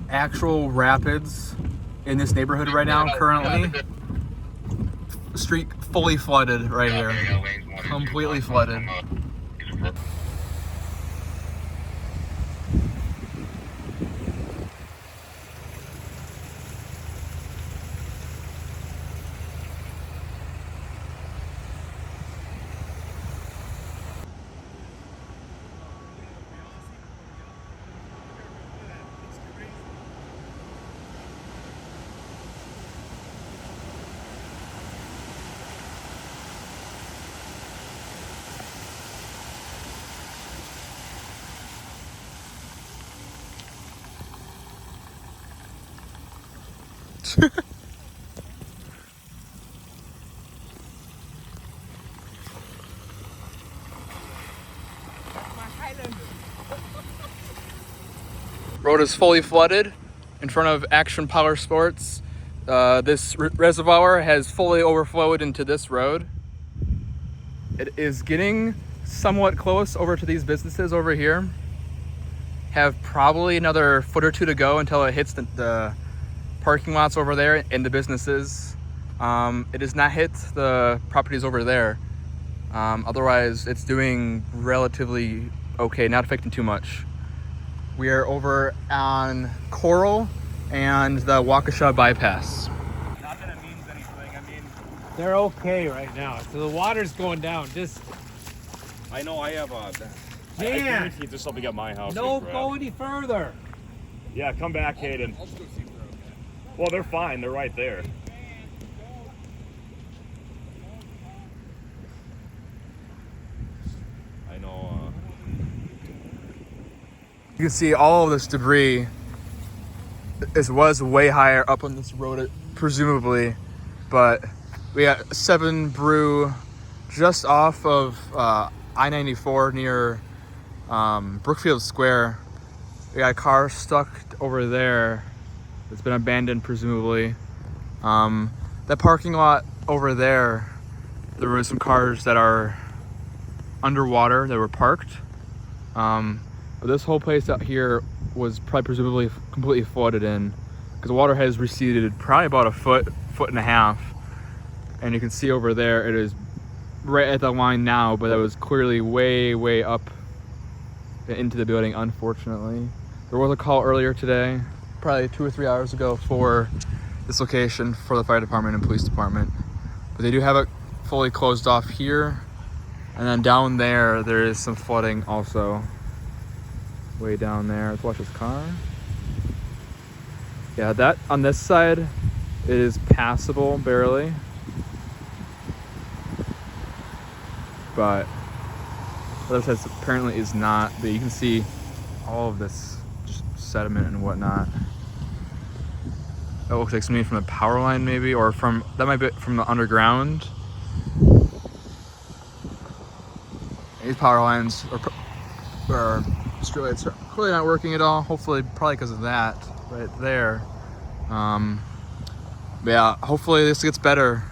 actual rapids in this neighborhood right now currently. The street fully flooded right here. Completely flooded. Road is fully flooded in front of Action Power Sports. This reservoir has fully overflowed into this road. It is getting somewhat close over to these businesses over here. Have probably another foot or two to go until it hits the parking lots over there and the businesses. It does not hit the properties over there. Otherwise, it's doing relatively okay, not affecting too much. We are over on Coral and the Waukesha bypass. Not that it means anything. I mean, they're okay right now. So the water's going down. Just. I know I have a. I Dan, guarantee this will be at my house. don't go any further. Yeah, come back, Hayden. I'll just go see if they're okay. Well, they're fine. They're right there. I know. You can see all of this debris. It was way higher up on this road, presumably, but we got 7 Brew just off of I-94 near Brookfield Square. We got a car stuck over there. It's been abandoned, presumably. That parking lot over there, there were some cars that are underwater that were parked. But this whole place out here was probably presumably completely flooded in because the water has receded probably about a foot and a half. And you can see over there, it is right at the line now, but that was clearly way up into the building, unfortunately. There was a call earlier today, probably 2 or 3 hours ago, for this location for the fire department and police department. But they do have it fully closed off here. And then down there, there is some flooding also. Way down there. Let's watch this car. Yeah, that on this side is passable barely. But the other side apparently is not. But you can see all of this just sediment and whatnot. That looks like something from the power line maybe, or from, that might be from the underground. These power lines are streetlights are clearly not working at all. Hopefully, probably because of that right there. But yeah, hopefully this gets better.